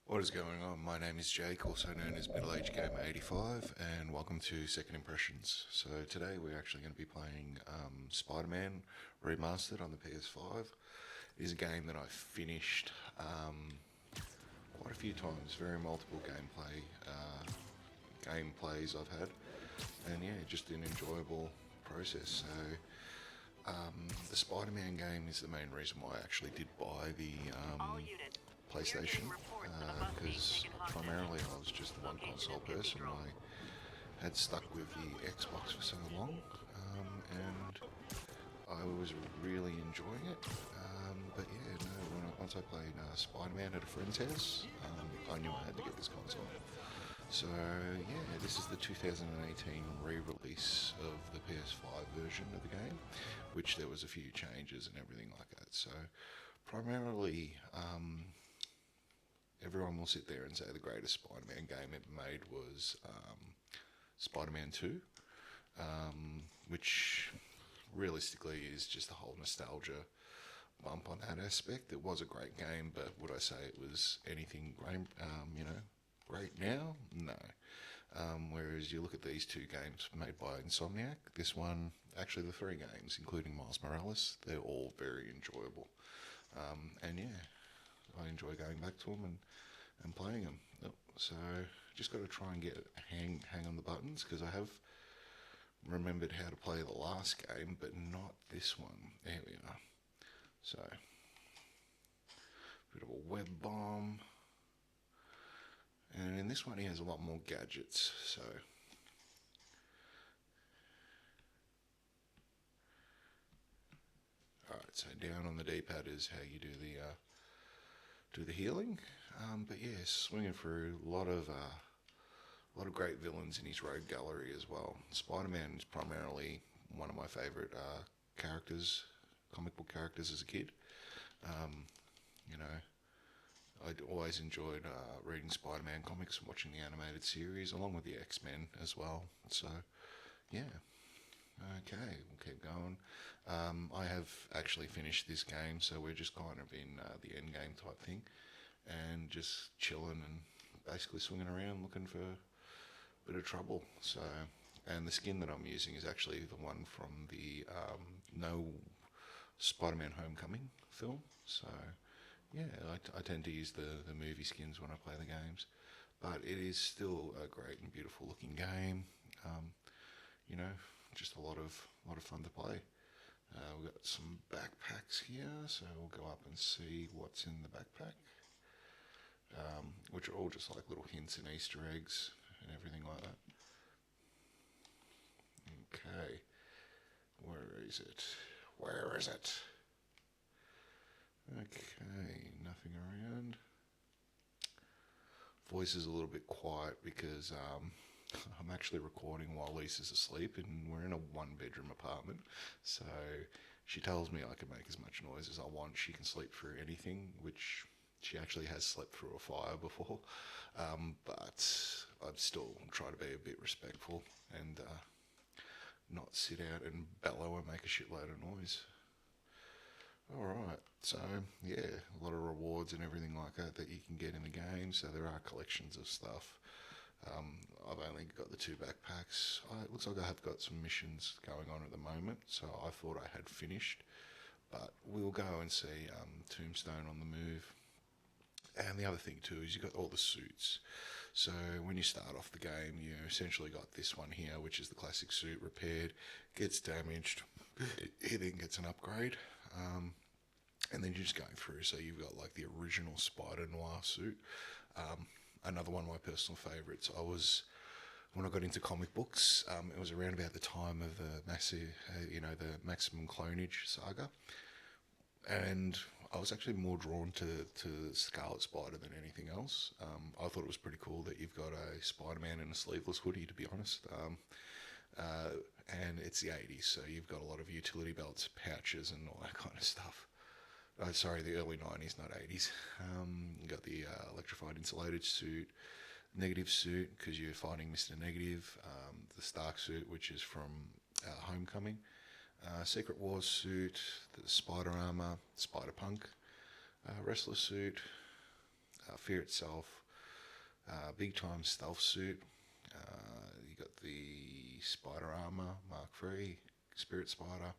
What is going on? My name is Jake, also known as Middle Age Gamer 85, and welcome to Second Impressions. So today we're actually going to be playing Spider-Man Remastered on the PS5. It is a game that I finished quite a few times, very multiple gameplays I've had, and yeah, just an enjoyable process. So the Spider-Man game is the main reason why I actually did buy the PlayStation, because primarily I was just the one console person. I had stuck with the Xbox for so long, and I was really enjoying it. But yeah, no, once I played Spider-Man at a friend's house, I knew I had to get this console. So yeah, this is the 2018 re-release of the PS5 version of the game, which there was a few changes and everything like that. So primarily, everyone will sit there and say the greatest Spider-Man game ever made was Spider-Man 2, which realistically is just a whole nostalgia bump on that aspect. It was a great game, but would I say it was anything great, great now? No. Whereas you look at these two games made by Insomniac, this one, actually the three games, including Miles Morales, they're all very enjoyable. And yeah, I enjoy going back to them and playing them. So just got to try and get hang on the buttons, because I have remembered how to play the last game, but not this one. There we are. So bit of a web bomb, and in this one he has a lot more gadgets. So alright, so down on the D-pad is how you do the healing. But yeah, swinging through a lot of great villains in his rogue gallery as well. Spider-Man is primarily one of my favourite characters, comic book characters as a kid. You know, I'd always enjoyed reading Spider-Man comics and watching the animated series, along with the X-Men as well. So yeah. Okay, we'll keep going. I have actually finished this game, so we're just kind of in the end game type thing, and just chilling and basically swinging around looking for a bit of trouble. So, and the skin that I'm using is actually the one from the No Spider-Man Homecoming film. So, yeah, I tend to use the movie skins when I play the games, but it is still a great and beautiful looking game. You know, just a lot of fun to play. We've got some backpacks here, so we'll go up and see what's in the backpack, which are all just like little hints and Easter eggs and everything like that. Okay, where is it? Where is it? Okay, nothing around. Voice is a little bit quiet because I'm actually recording while Lisa's asleep, and we're in a one-bedroom apartment, so she tells me I can make as much noise as I want. She can sleep through anything, which she actually has slept through a fire before, but I'd still try to be a bit respectful and not sit out and bellow and make a shitload of noise. Alright, so yeah, a lot of rewards and everything like that you can get in the game, so there are collections of stuff. I've only got the two backpacks. It looks like I have got some missions going on at the moment, so I thought I had finished. But we'll go and see Tombstone on the move. And the other thing too is you got all the suits. So when you start off the game, you essentially got this one here, which is the classic suit, repaired, gets damaged, it then gets an upgrade. And then you're just going through, so you've got like the original Spider Noir suit. Another one of my personal favourites. When I got into comic books, it was around about the time of the Maximum Clonage saga, and I was actually more drawn to Scarlet Spider than anything else. I thought it was pretty cool that you've got a Spider-Man in a sleeveless hoodie, to be honest. And it's the 80s, so you've got a lot of utility belts, pouches, and all that kind of stuff. Sorry, the early 90s, not 80s. You got the electrified insulated suit, negative suit, because you're fighting Mr. Negative, the Stark suit, which is from Homecoming, Secret Wars suit, the Spider Armor, Spider Punk, Wrestler suit, Fear itself, Big time stealth suit. You got the spider armor Mark III, Spirit Spider,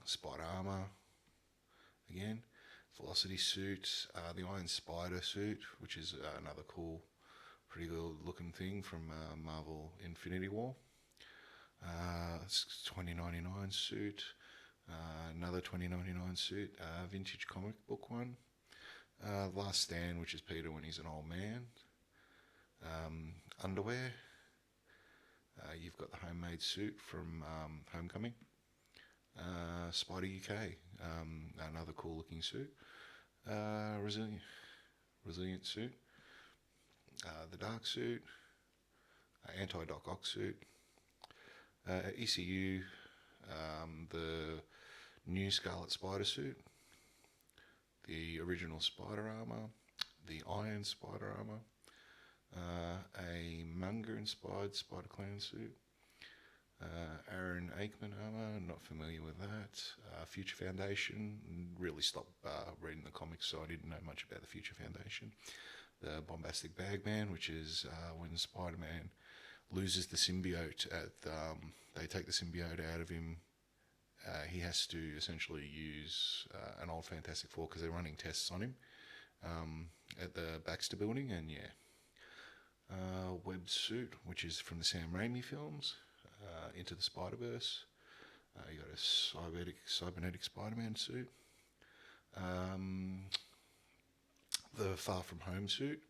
spider armor again, velocity suit, the Iron Spider suit, which is another cool, pretty good looking thing from Marvel Infinity War. 2099 suit, another 2099 suit, vintage comic book one. Last Stand, which is Peter when he's an old man. Underwear. You've got the homemade suit from Homecoming. Spider UK, another cool looking suit. Resilient suit. The dark suit. Anti-Doc Ock suit. ECU, the new Scarlet Spider suit. The original Spider Armor. The Iron Spider Armor. A manga-inspired Spider-Clan suit. Aaron Aikman armor, not familiar with that. Future Foundation, really stopped reading the comics, so I didn't know much about the Future Foundation. The Bombastic Bagman, which is when Spider-Man loses the symbiote they take the symbiote out of him. He has to essentially use an old Fantastic Four because they're running tests on him at the Baxter building, and yeah. Web suit, which is from the Sam Raimi films, Into the Spider-Verse. You got a cybernetic Spider-Man suit. The Far From Home suit.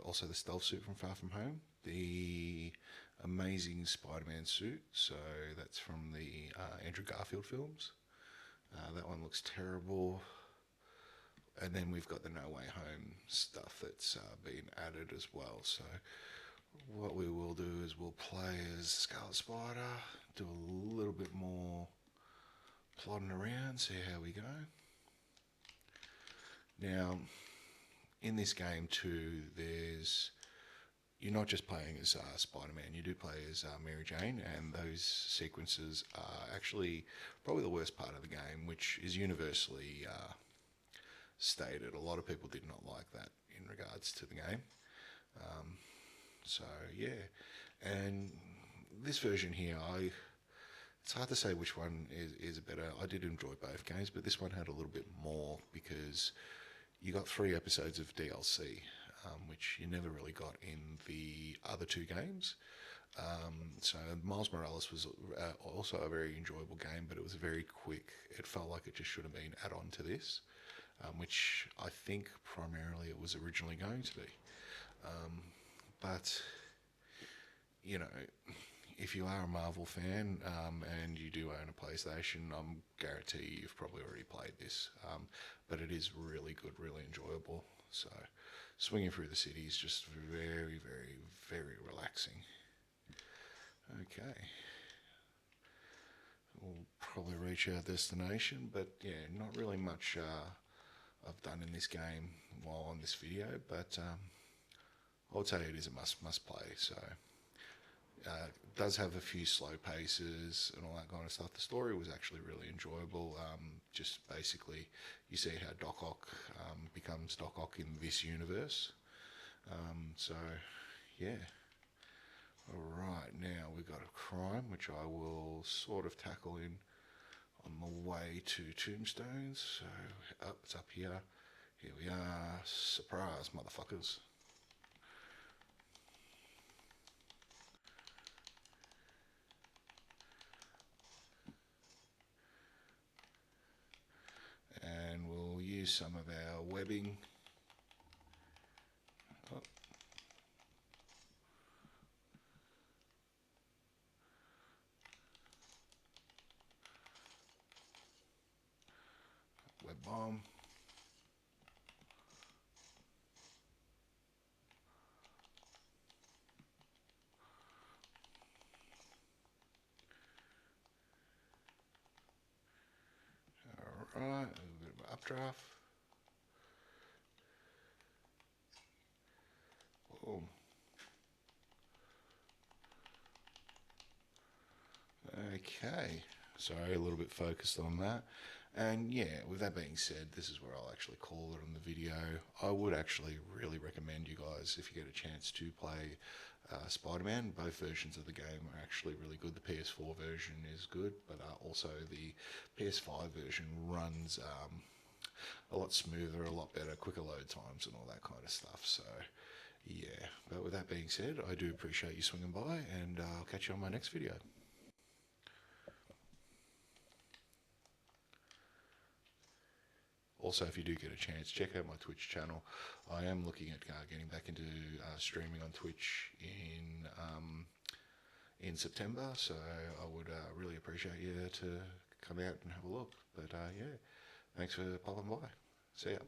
Also the stealth suit from Far From Home. The Amazing Spider-Man suit. So that's from the Andrew Garfield films. That one looks terrible. And then we've got the No Way Home stuff that's been added as well. So what we will do is we'll play as Scarlet Spider, do a little bit more plodding around, see how we go. Now, in this game too, you're not just playing as Spider-Man, you do play as Mary Jane, and those sequences are actually probably the worst part of the game, which is universally stated. A lot of people did not like that in regards to the game. So yeah, and this version here, it's hard to say which one is better. I did enjoy both games, but this one had a little bit more because you got 3 episodes of DLC, which you never really got in the other 2 games. So Miles Morales was also a very enjoyable game, but it was very quick. It felt like it just should have been add on to this. Which I think primarily it was originally going to be. But, you know, if you are a Marvel fan and you do own a PlayStation, I guarantee you've probably already played this. But it is really good, really enjoyable. So swinging through the city is just very, very, very relaxing. Okay. We'll probably reach our destination, but yeah, not really much I've done in this game while on this video, but I would say it is a must play. So it does have a few slow paces and all that kind of stuff. The story was actually really enjoyable. Just basically, you see how Doc Ock becomes Doc Ock in this universe. So yeah. All right, now we've got a crime which I will sort of tackle in on the way to Tombstones. So it's up here. Here we are. Surprise, motherfuckers. And we'll use some of our webbing. Oh. Web bomb. Alright, a little bit of updraft. Boom. Okay, So a little bit focused on that. And yeah, with that being said, this is where I'll actually call it on the video. I would actually really recommend you guys, if you get a chance to play Spider-Man. Both versions of the game are actually really good. The PS4 version is good, but also the PS5 version runs a lot smoother, a lot better, quicker load times, and all that kind of stuff. So yeah, but with that being said, I do appreciate you swinging by, and I'll catch you on my next video. Also, if you do get a chance, check out my Twitch channel. I am looking at getting back into streaming on Twitch in September, so I would really appreciate you to come out and have a look. But yeah, thanks for popping by. See ya.